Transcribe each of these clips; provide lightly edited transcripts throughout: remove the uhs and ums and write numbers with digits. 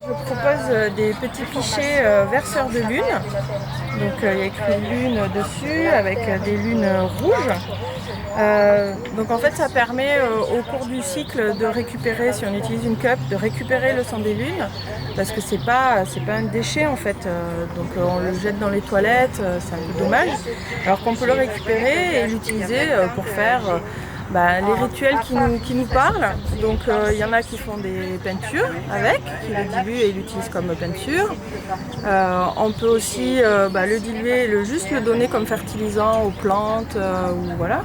Je propose des petits clichés verseurs de lune. Donc il y a écrit lune dessus avec des lunes rouges. Donc en fait ça permet au cours du cycle de récupérer, si on utilise une cup, de récupérer le sang des lunes parce que c'est pas un déchet en fait. Donc on le jette dans les toilettes, c'est un peu dommage. Alors qu'on peut le récupérer et l'utiliser pour faire les rituels qui nous parlent. Donc il y en a qui font des peintures avec, qui le diluent et l'utilisent comme peinture. On peut aussi le diluer, juste le donner comme fertilisant aux plantes ou voilà.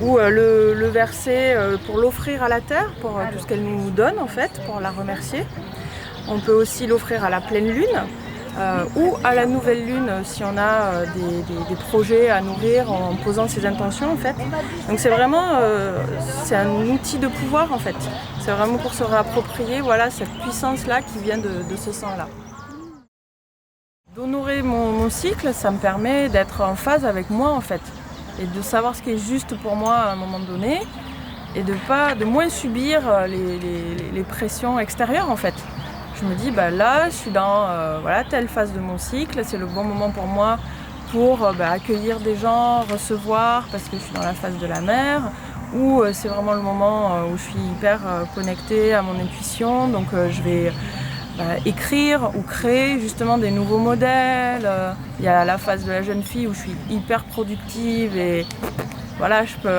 Ou le verser pour l'offrir à la terre, pour tout ce qu'elle nous donne en fait, pour la remercier. On peut aussi l'offrir à la pleine lune. Ou à la nouvelle lune si on a des projets à nourrir en posant ses intentions en fait. Donc c'est vraiment c'est un outil de pouvoir en fait. C'est vraiment pour se réapproprier cette puissance là qui vient de ce sang là. D'honorer mon cycle, ça me permet d'être en phase avec moi en fait et de savoir ce qui est juste pour moi à un moment donné et de moins subir les pressions extérieures en fait. Je me dis là je suis dans telle phase de mon cycle, c'est le bon moment pour moi pour accueillir des gens, recevoir parce que je suis dans la phase de la mère, ou c'est vraiment le moment où je suis hyper connectée à mon intuition, donc je vais écrire ou créer justement des nouveaux modèles. Il y a la phase de la jeune fille où je suis hyper productive et je peux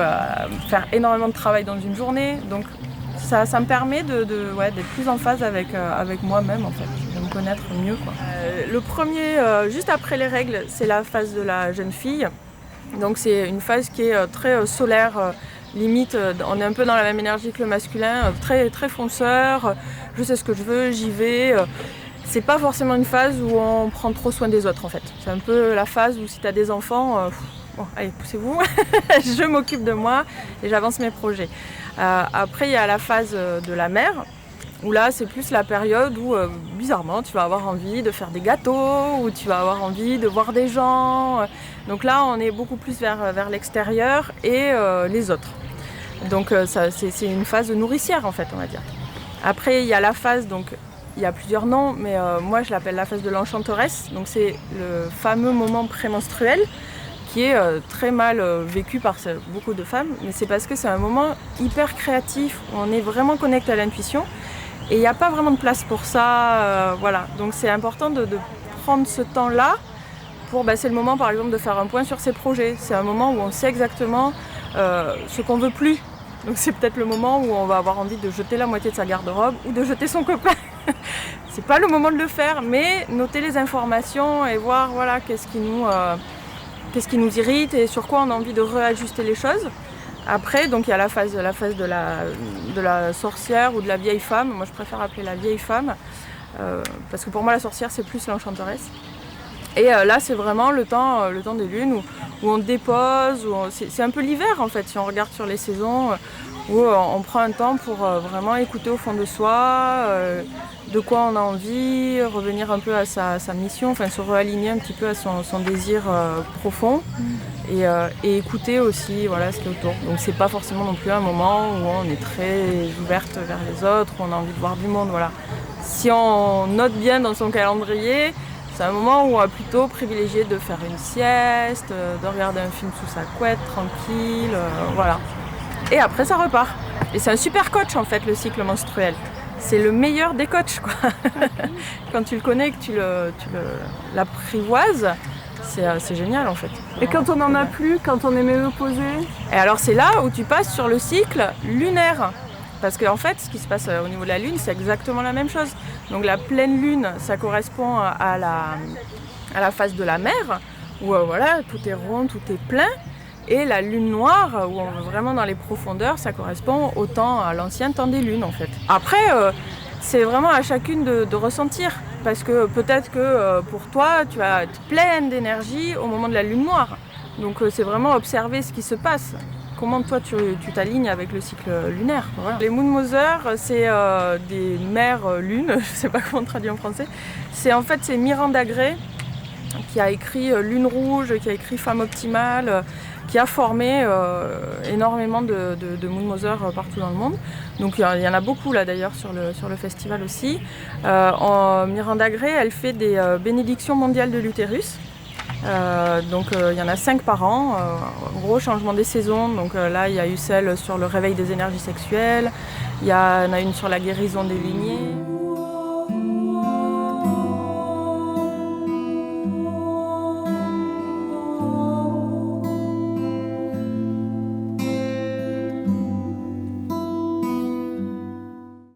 faire énormément de travail dans une journée, donc ça me permet d'être plus en phase avec moi-même en fait, de me connaître mieux quoi. Le premier, juste après les règles, c'est la phase de la jeune fille. Donc c'est une phase qui est très solaire, limite on est un peu dans la même énergie que le masculin, très, très fonceur, je sais ce que je veux, j'y vais. C'est pas forcément une phase où on prend trop soin des autres en fait. C'est un peu la phase où si tu as des enfants, bon, allez, poussez-vous, je m'occupe de moi et j'avance mes projets. Après, il y a la phase de la mère, où là, c'est plus la période où, bizarrement, tu vas avoir envie de faire des gâteaux, ou tu vas avoir envie de voir des gens. Donc là, on est beaucoup plus vers l'extérieur et les autres. Donc c'est une phase nourricière, en fait, on va dire. Après, il y a la phase, donc il y a plusieurs noms, mais moi, je l'appelle la phase de l'enchanteresse. Donc c'est le fameux moment prémenstruel, qui est très mal vécu par beaucoup de femmes, mais c'est parce que c'est un moment hyper créatif, où on est vraiment connecté à l'intuition, et il n'y a pas vraiment de place pour ça, Donc c'est important de prendre ce temps-là pour, c'est le moment par exemple de faire un point sur ses projets, c'est un moment où on sait exactement ce qu'on veut plus, donc c'est peut-être le moment où on va avoir envie de jeter la moitié de sa garde-robe ou de jeter son copain. C'est pas le moment de le faire, mais noter les informations et voir qu'est-ce qui nous irrite et sur quoi on a envie de réajuster les choses. Après, donc il y a la phase de la sorcière ou de la vieille femme. Moi, je préfère appeler la vieille femme parce que pour moi, la sorcière, c'est plus l'enchanteresse. Et là, c'est vraiment le temps des lunes où on dépose. C'est un peu l'hiver, en fait, si on regarde sur les saisons, où on prend un temps pour vraiment écouter au fond de soi de quoi on a envie, revenir un peu à sa mission, se réaligner un petit peu à son désir profond et écouter aussi ce qui est autour. Donc c'est pas forcément non plus un moment où on est très ouverte vers les autres, où on a envie de voir du monde. Si on note bien dans son calendrier, c'est un moment où on va plutôt privilégier de faire une sieste, de regarder un film sous sa couette, tranquille, Et après ça repart. Et c'est un super coach en fait, le cycle menstruel. C'est le meilleur des coachs quoi. Quand tu le connais et que tu l'apprivoises, c'est génial en fait. Et quand on n'en a plus, quand on est ménopausé? Et alors c'est là où tu passes sur le cycle lunaire. Parce qu'en fait, ce qui se passe au niveau de la lune, c'est exactement la même chose. Donc la pleine lune, ça correspond à la phase de la mer, où tout est rond, tout est plein. Et la lune noire, où on est vraiment dans les profondeurs, ça correspond à l'ancien temps des lunes en fait. Après, c'est vraiment à chacune de ressentir. Parce que peut-être que pour toi, tu vas être pleine d'énergie au moment de la lune noire. Donc c'est vraiment observer ce qui se passe. Comment toi tu t'alignes avec le cycle lunaire. Les Moon Mothers, c'est des mères lunes, je ne sais pas comment on traduit en français. C'est Miranda Gray qui a écrit Lune Rouge, qui a écrit Femme Optimale, qui a formé énormément de Moon Mother partout dans le monde. Donc il y en a beaucoup là d'ailleurs sur le festival aussi. Miranda Gray, elle fait des bénédictions mondiales de l'utérus. Donc il y en a 5 par an, gros changement des saisons. Donc là il y a eu celle sur le réveil des énergies sexuelles, il y en a une sur la guérison des lignées.